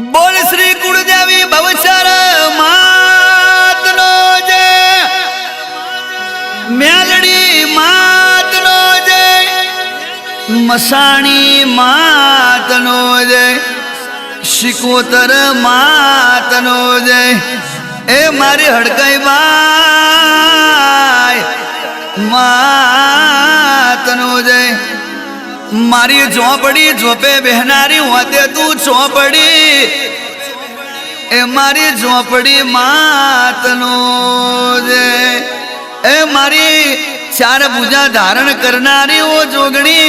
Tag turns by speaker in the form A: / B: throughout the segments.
A: बोल श्री कुलदेवी भवचर मातनो जय, मेलडी मातनो जय, मसाणी मातनो जय, शिकोतर मातनो जय। ए मारी हड़काई बाय मातनो जय। मारी झोपड़ी झोपे बहनारी होते तू झोपड़ी, ए मारी झोपड़ी मातनो जय। ए मारी चार भुजा धारण करनारी वो जोगणी,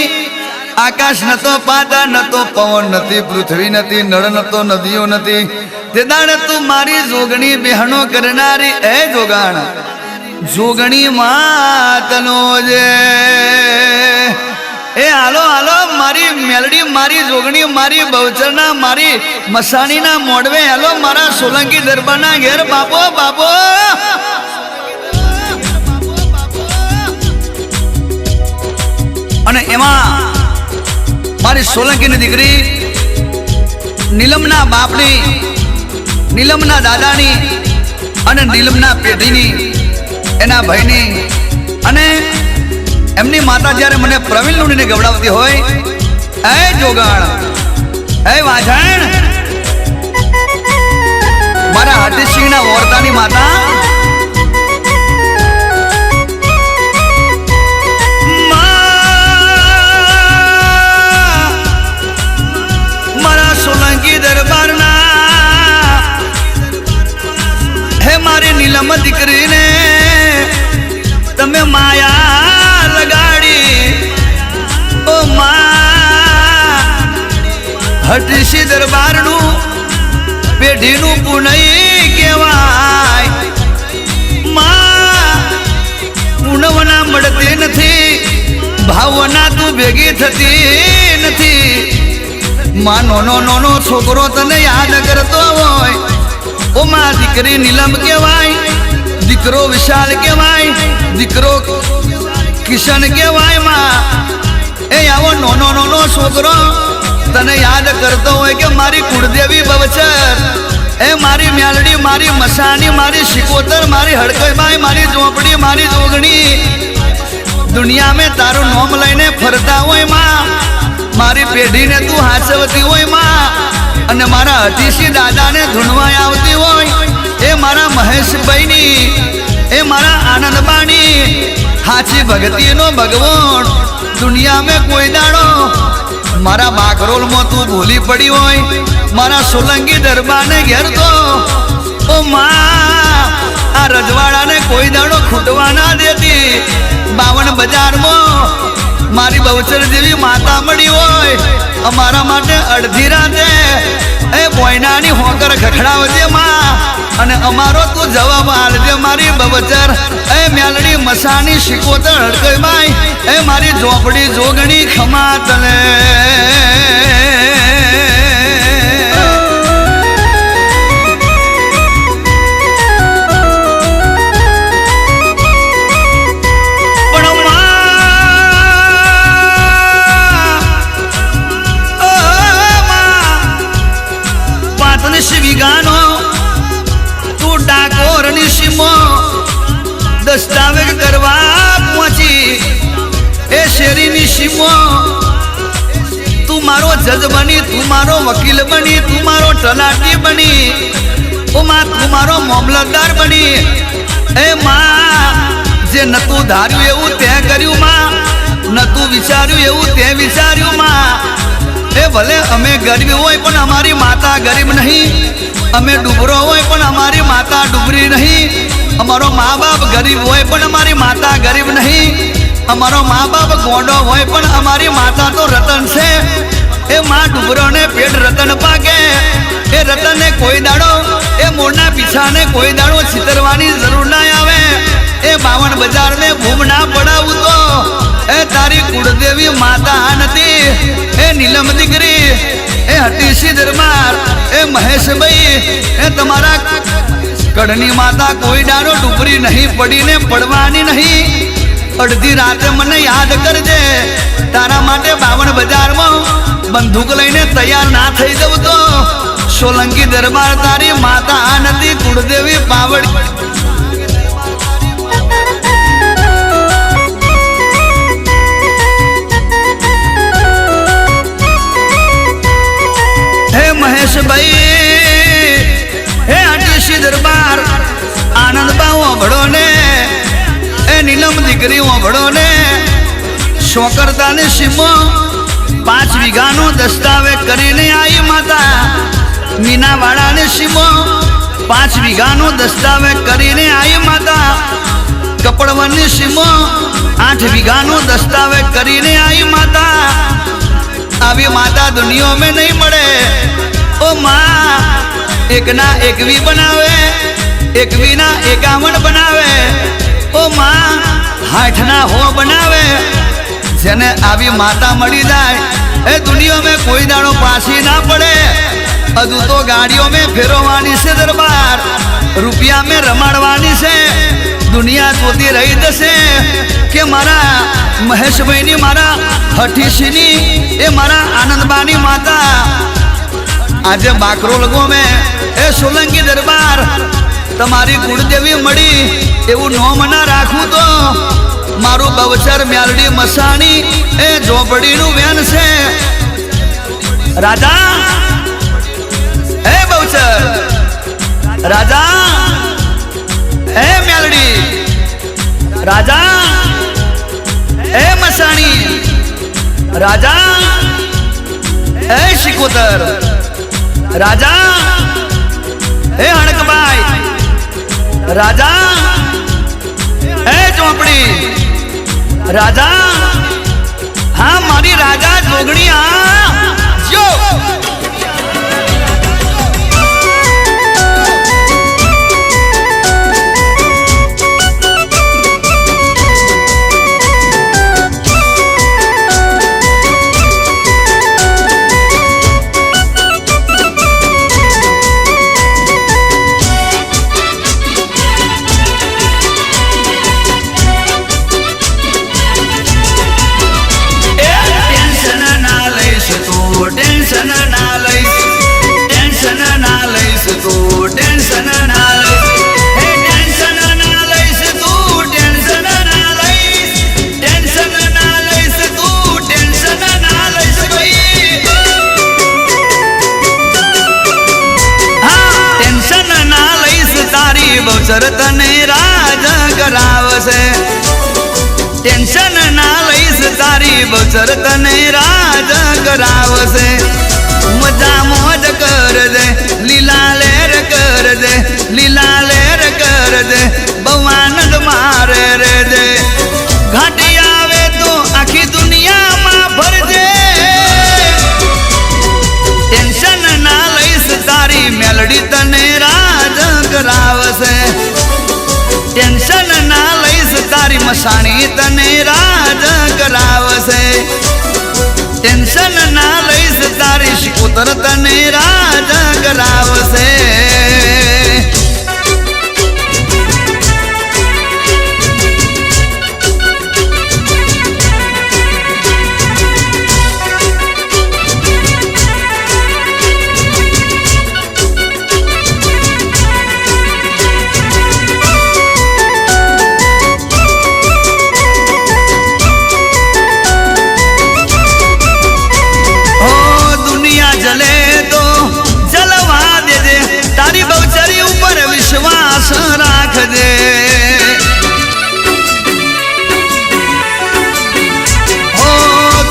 A: आकाश न तो पाता न तो पवन नती, पृथ्वी नती, नळ न तो नदियों नती, ते दाड़ तू मारी जोगणी बहनो करनारी ए जोगाण जोगणी मातनो जय। ए हालो हालो मारी मेलडी मारी जोगणी मारी बवचरना मारी मसाणीना मोडवे हालो मारा सोलंकी दरबारना घेर बापो बापो। અને એમાં મારી સોલંકીની દીકરી નીલમના બાપની, નીલમના દાદાની અને નીલમના પેઢીની, એના ભાઈની અને એમની માતા જ્યારે મને પ્રવીણ લુણીને ગવડાવતી હોય, એ જોગણ એ વાઝણ મારા હરતીસિંહના ઓરતાની માતા સોલંકી દરબારના હે મારી નીલમ દીકરીને તમે માયા લગાડી, ઓ મા હરતીસિંહ દરબારનું પેઢીનું પુનઈ કહેવાય। મા પુનવના મળતી નથી, ભાવના તું ભેગી થતી નથી। मां नोनो नोनो छोकरो तने याद करतो होय, ओ मां दीकरी नीलम केवाय, दीकरो विशाल केवाय, दीकरो किशन केवाय। मां ए आवो नोनो नोनो छोकरो तने याद करतो होय के मारी कुलदेवी बवचर, ए मारी म्यालडी मारी मसानी मारी शिकोतर मारी हड़कई बाई मारी झोपड़ी मारी जोगणी दुनिया में तारो नाम लईने फरता होय। मां मारी पेढ़ी ने तू हाचवती होय मां, अने मारा हरतीसिंह दादा ने धुनवाय आवती होय। ए मारा महेश भाईनी, ए मारा आनंद बाणी हाची भगती नो भगवान दुनिया में कोई दाड़ो मारा बाकरोल में तू भूली पड़ी होय। मारा सोलंकी दरबार ने घेर दो, ओ मां आ रजवाड़ा ने कोई दाड़ो खूटवा ना देती। 52 बजार में मारी बवचर जेवी माता मળી હોય, અમારા માટે અડધી રાતે એ બોયનાની હોકર ખખડાવજે માં, અને અમારો તું જવાબ આલજે મારી બવચર એ મેલડી મસાની શિકોતર હડકઈ બાઈ એ મારી ઝોપડી જોગણી ખમા તને। दस्तावेज करवा पहुंची ए शेरी नी सीमो, तू मारो जज बनी, तू मारो वकील बनी, तू मारो तलाटी बनी, ओ मां तू मारो मामलतदार बनी। ए मां जे न तू धार्यु एवं ते कर्यु मां, न तू विचार्यु एवं ते विचार्यु मां। ए भले अमे गरीब होय पण अमारी माता गरीब नहीं, अमे डूबरो होय पण अमारी माता डूबरी नहीं, अमारो माँ बाप गरीब होय पण अमारी माता गरीब नहीं, अमारो माँ बाप गोंडो होय पण अमारी माता तो रतन से। ए माँ डूबरो ने पेट रतन पाके, ए रतन ने कोई दाड़ो ए मोरना पीछा ने कोई दाड़ो छितरवानी जरूर ना आवे। ए 52 बजार ने भूम ना पड़ावू तो ए तारी कुलदेवी माता नती। ए नीलम दीकरी ए हरतीसिंह दरबार ए महेश भाई ए तमारा कड़नी माता कोई डारो डूबरी नहीं पड़ी ने पड़वानी नहीं। અડધી રાતે મને યાદ કરજે, તારા માટે 52 બજારમાં બંદૂક લઈને તૈયાર ના થઈ જવું તો સોલંકી દરબાર તારી માતા નથી કુળદેવી પાવડી હે મહેશભાઈ હે આટીસી દરબાર આનંદ બાવો ભળો ને એ નીલમ દીકરી ભળો ને શોકરતા ને સીમો 5 વીઘાનો દસ્તાવેજ કરીને આવી માતા મીનાવાળા ને સીમો 5 વીઘાનો દસ્તાવેજ કરીને આવી માતા કપડવની સીમો 8 વીઘાનો દસ્તાવેજ કરીને આવી માતા આવી માતા દુનિયા में नहीं મળે ओ माँ एक ना 21 बनावे 21 ना 51 बनावे ओ माँ 60 ना हो बनावे જેને આવી માતા મળી જાય એ દુનિયા में કોઈ દાડો પાછી ના પડે અદુ તો ગાડીઓ में ફેરવવાની છે દરબાર રૂપિયા में રમાડવાની છે દુનિયા જોતી રહી જશે કે મારા મહેશભાઈની મારા હઠીસીની એ મારા આનંદબાની માતા આજે બાકરો લગો મેં એ સોલંકી દરબાર તમારી કુળદેવી મળી એવું નોમ ના રાખું તો મારું બવચર મ્યાલડી મસાણી એ ઝોપડીનું વેન છે રાજા એ બવચર રાજા એ મ્યાલડી રાજા એ મસાણી રાજા એ શિકોતર રાજા એ હણકભાઈ રાજા એ ચોપડી રાજા હા મારી રાજા જોગણી આ જો બવચર તને રાજ કરાવશે ટેન્શન ના લઈશ તારી બવચર તને રાજ કરાવશે મજા મોજ કરજે લીલા લેર કરજે લીલા લેર કરજે બહુ આનંદ મારે રેજે ઘાટી આવે તો આખી દુનિયામાં ફરજે ટેન્શન ના લઈશ તારી મેલડી તને રાજ કરાવશે ટેન્શન ના લઈશ તારી મસાણી તને રાજ કરાવશે ટેન્શન ના લઈશ તારી શિકોતર તને રાજ કરાવશે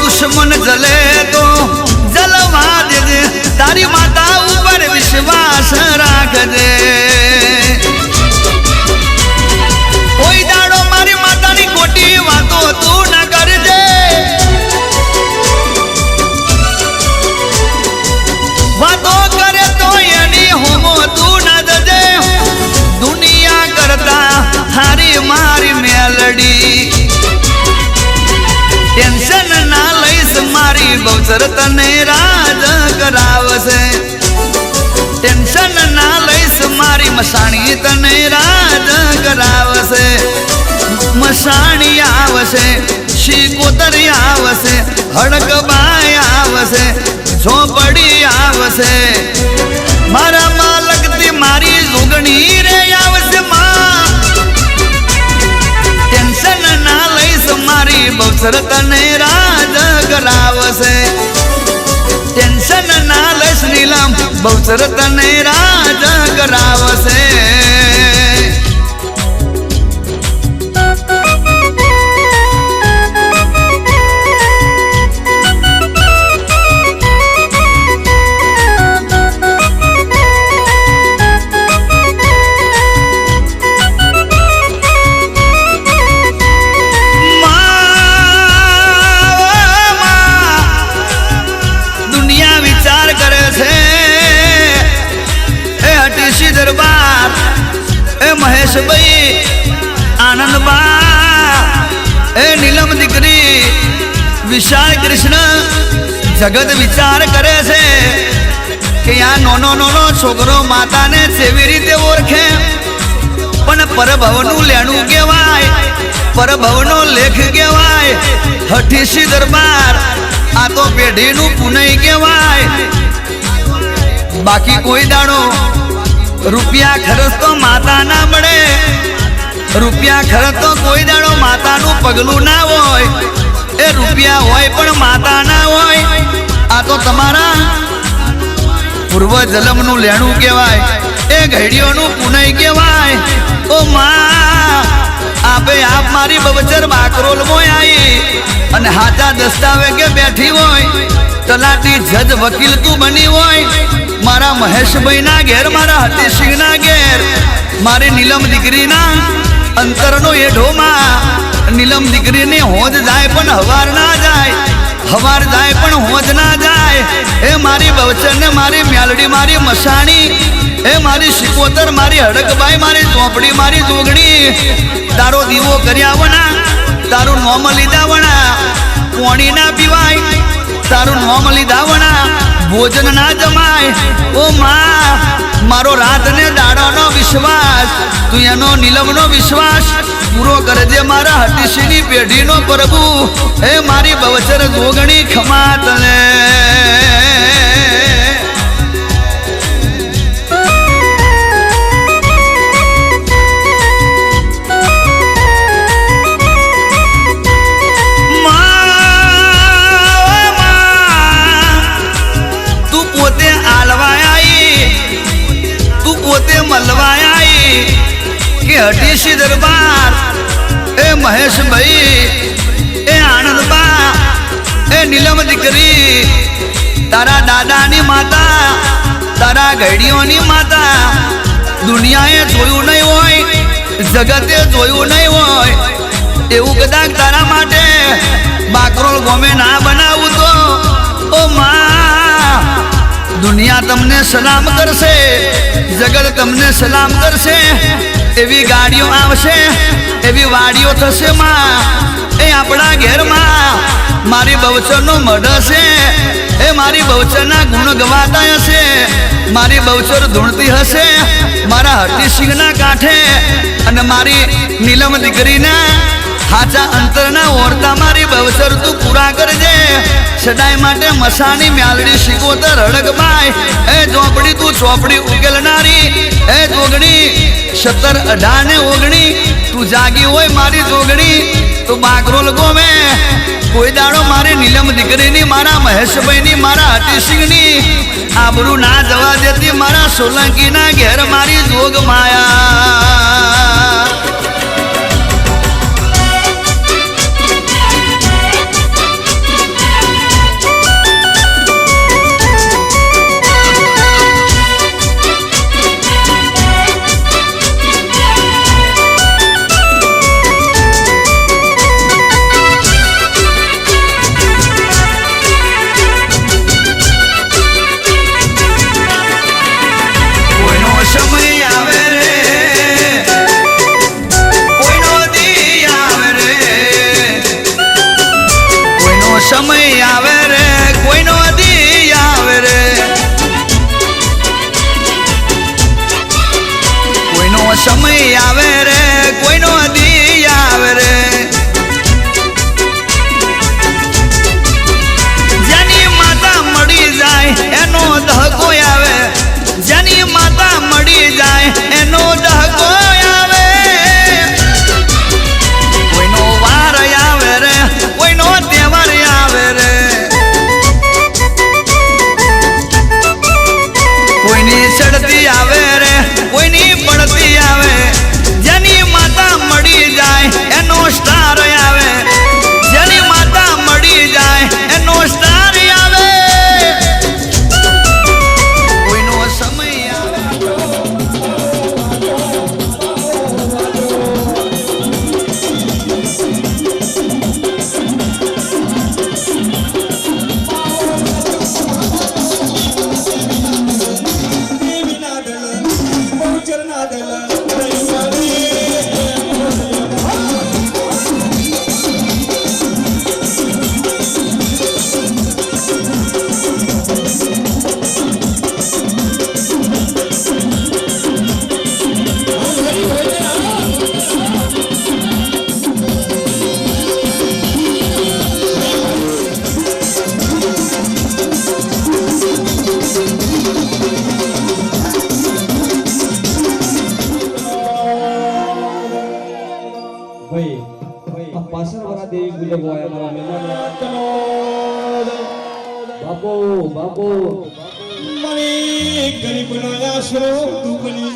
A: दुश्मन जले तो जलवा दे दे तारी माता ऊपर विश्वास राख दे कोई दाड़ो मारी माता नी खोटी वातो तू न कर दे वातो करे तो यानी होमो तू न दे दुनिया करता हारी मारी मेलडी टेंशन ना लईस मारी बवचर तने राज करावसे टेंशन ना लईस मारी मसाणी तने राज करावसे मसाणी आवसे शिकोतर आवसे हड़कबाई आवसे झोपड़ी आवसे બહુચર તને રાજ કરાવશે. દરબાર એ મહેશભાઈ આનંદબા એ નીલમ દીકરી વિશાળ કૃષ્ણ જગત વિચાર કરે છે કે આ નાનો છોકરો માતાને કેવી રીતે ઓળખે, પણ પરભવનું લેણું કહેવાય, પરભવનો લેખ કહેવાય. હઠીસી દરબાર આ તો પેઢીનું પુનઈ કહેવાય. બાકી કોઈ દાડો રૂપિયા ખર્ચ તો માતા ના મળે, રૂપિયા ખર્ચ તો કોઈ દાડો માતાનું પગલું ના હોય. એ રૂપિયા હોય પણ માતા ના હોય. આ તો તમારા પૂર્વ જન્મનું લેણું કહેવાય, એ ઘડીઓનું પુનઈ કહેવાય. ઓ માં આપે આપ મારી બબચર બાકરોલ મોય આવી અને હાચા દસ્તાવેજે બેઠી હોય, તલાટી જજ વકીલ તું બની હોય. મારા મહેશભાઈ ના ઘેર, મારા હતીસિંહ ના ઘેર, મારી નીલમ દીકરીના અંતરનો એઢોમાં નીલમ દીકરીને હોજ જાય પણ હવાર ના જાય, હવાર જાય પણ હોજ ના જાય. એ મારી બવચર ને મારી મ્યાલડી, મારી મસાણી, એ મારી શિકોતર, મારી હડકબાઈ, મારી ચોપડી, મારી જોગણી. તારો દીવો કર્યા વણા, તારું નોમ લીધા વણા પોણી ના પીવાય, તારું નોમ લીધા વણા ભોજન ના જમાય. ઓ માં મારો રાત ને દાડાનો વિશ્વાસ, તું એનો નીલમનો વિશ્વાસ પૂરો કરજે મારા હતીશીની પેઢીનો પ્રભુ. એ મારી બવચર જોગણી ખમા તને. હઠીસી દરબાર એ મહેશભાઈ એ આનંદબા એ નીલમ દીકરી, તારા દાદાની માતા, તારા ઘડીઓની માતા દુનિયાએ જોયું નહીં હોય, જગતે જોયું નહીં હોય. એવું કદાચ તારા માટે બાકરોલ ગોમે ના બનાવું તો ઓ માં દુનિયા તમને સલામ કરશે, જગત તમને સલામ કરશે. એવી ગાડીઓ આવશે, એવી વાડીઓ થશે માં એ આપણા ઘેરમાં. મારી બવચરનો મઢ હશે, એ મારી બવચરના ગુણ ગવાતા હશે, મારી બવચર ધૂણતી હશે મારા હઠીસિંહના કાંઠે. અને મારી નીલમ દીકરીના હાચા અંતરના ઓરતા મારી બવચર તું પૂરા કરજે. સદાય માટે મસાની મ્યાલડી શિકોતર હડકબાઈ, એ ચોપડી તું ચોપડી ઉકેલનારી, એ જોગણી 17, 18 ને 19 તું જાગી હોય મારી જોગણી તો બાકરોલ ગોમે કોઈ દાડો મારી નીલમ દીકરીની, મારા મહેશભાઈની, મારા હતીસિંહની આબરૂ ના જવા દેતી. મારા સોલંકીના ઘેર મારી જોગ માયા. સમય આવે રે
B: બાપો બાપો
C: મારી ગરીબનો આશરો તું બની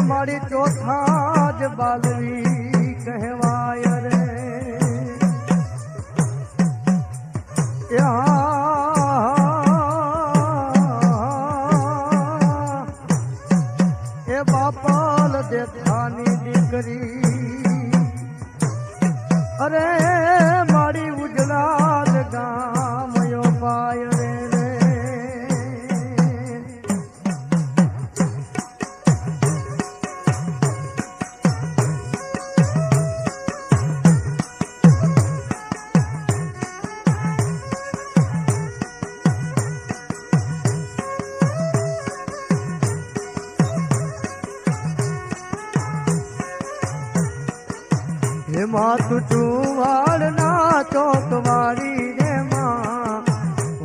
D: મારી ચોથા જ બાલવી કહેવાય રે એ બાપાલ દેખાની દીકરી અરે મારી ઉજળાલ ગામયો પાય રે રે માતું ચુવાડ ના ચોક વાળી રે માં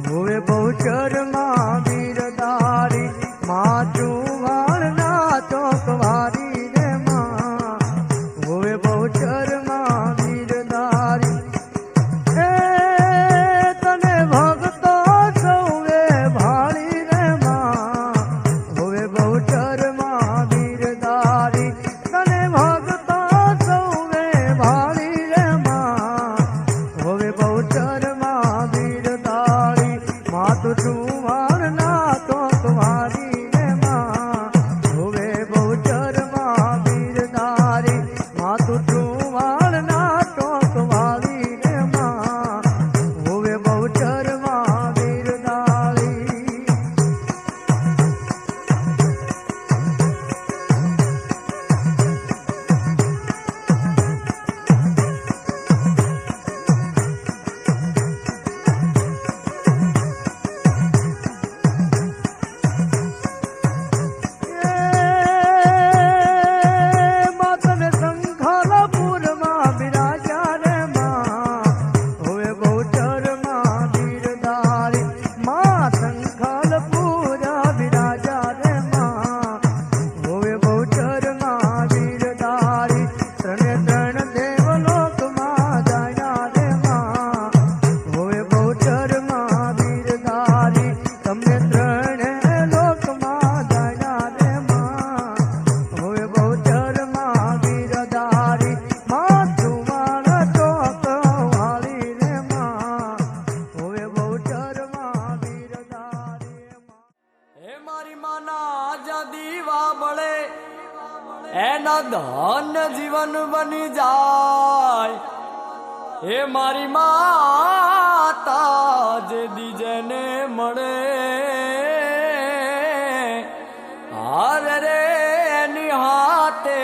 D: હોવે બહુચર માં વીરદારી માં ચુવાડ ના ચોક વાળી રે માં હોવે બહુચર માં વીરદારી એ તને ભક્તો સૌવે ભાળી રે માં હોવે બહુચર માં વીરદારી તને ભક્તો ભાળી રે માં હવે બહુચર માં વીરદારી માં તો ચુવાડ ના તો તમારી રે માં હવે બહુચર માં વીરદારી માં તો ચુવાડ ના તો તમારી રે માં હવે બહુચર માં વીરદારી
B: એના ધન જીવન બની જાય હે મારી માતા જે દીજને મળે હારે રે એની હાથે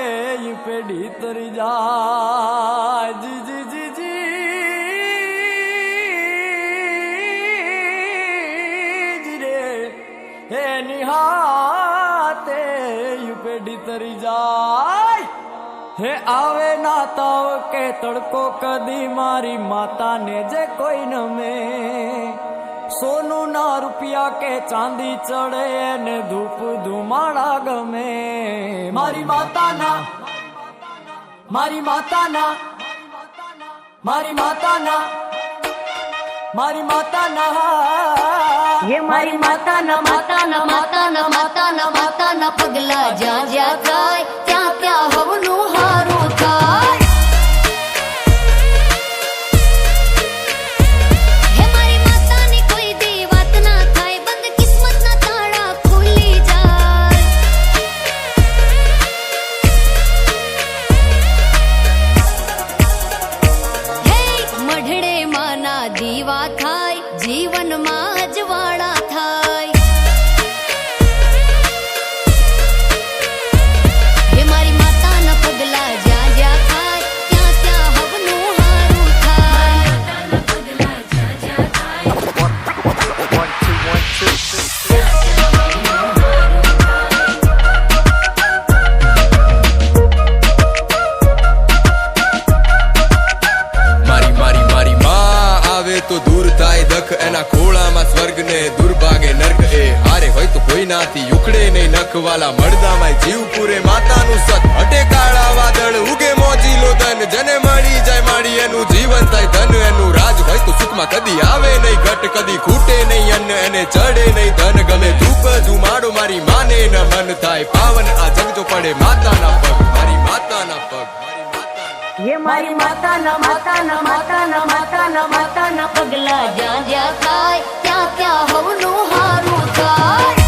B: ઈ પેઢી તરી જાય જી જી જી જી રે એની હાથે ઈ પેઢી તરી જાય હે આવે ના તાવ કે તડકો કદી મારી માતા ને જે કોઈ નમે સોનું ના રૂપિયા કે ચાંદી ચડે ને ધૂપ ધુમાડા ગમે મારી માતાના મારી માતાના મારી માતાના મારી માતાના
E: ये मारी माताना माताना माताना माताना माताना पगला ज्યાં જ્યાં થાય ત્યાં ત્યાં હવનું હારું થાય હે મારી માતાની કોઈ દી વાત ના થાય બંધ કિસ્મતના તાળા ખુલી જાય હે મઢડે માના દીવા થાય જીવનમાં અજવાળા થાય હે મારી માતાના પગલા જ્યાં જ્યાં થાય ત્યાં ત્યાં હવનું હારું થાય પગલા જ્યાં જ્યાં થાય
F: તો દૂર થાય દખ એના ખોળામાં સ્વર્ગ ને દુર્ભાગે નર્ક એ હારે હોય તો કોઈ નાથી ઉખડે નહીં નખવાલા મળદામાં જીવ પૂરે માતાનું સત હટે કાળા વાદળ ઉગે મોજીલો ધન જને મળી જાય માડી એનું જીવન થાય ધન એનું રાજ હોય તો સુખમાં કદી આવે નહીં ઘટ કદી ખૂટે નહીં અન્ન એને ચડે નહીં ધન ગમે ધૂપ ધુમાડો મારી માને ન મન થાય પાવન આ જગ જો પડે માતાના પગ મારી માતાના પગ
E: ये मारी माताना माताना माताना माताना माताना पगला ज्યાં જ્યાં થાય ત્યાં ત્યાં હવનું હારું થાય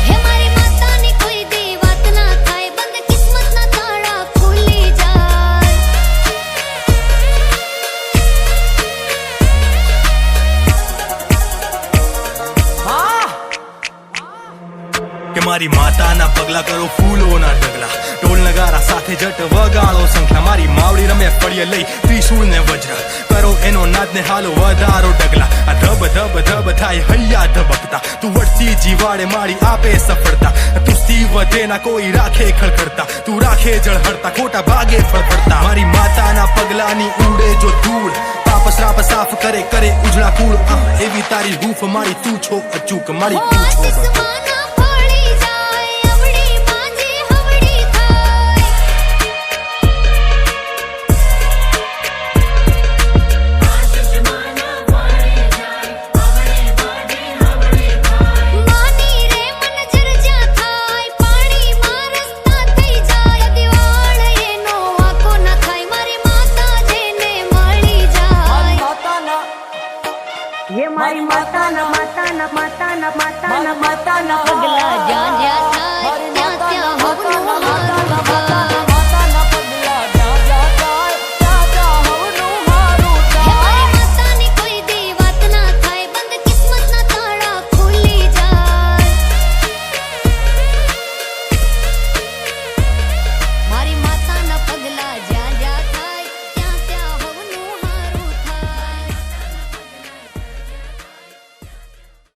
E: હે મારી માતાની કોઈ દી વાત ના થાય બંધ કિસ્મતના તાળા
G: મારી માતાના પગલા કરો ફૂલોના ઢગલા, ઢોલ નગારા સાથે જટ વગાડો સંખ્યા, મારી માવડી રમે ફળીએ લઈ ત્રિશૂળ ને વજ્ર, કરો એનો નાદ ને હાલો વધારો ડગલા, આ ધબ ધબ ધબ થાય હૈયા ધબકતા, તું વળતી જીવાડે મારી આપે સફળતા, તું સ્તી વધે ના કોઈ રાખે ખળખળતા, તું રાખે જળહળતા ખોટા ભાગે ફળફળતા, મારી માતાના પગલાની ઉડે જો ધૂળ, પાપ શ્રાપ સાફ કરે કરે ઉજળા કુળ, એવી તારી હૂફ મારી તું છો અચૂક, મારી તું છો
E: આસમાના ફળી જાય અવળી માંજે હવળી થાય માની રે મન જરજા થાય પાણીમાં રસ્તા થઈ જાય દિવાળ એનો આખો ના થાય મારી માતા જેને મળી જાય
B: માતાના
E: ये मारी माता ना माता ना माता ना माता ना माता ना पगला जा जा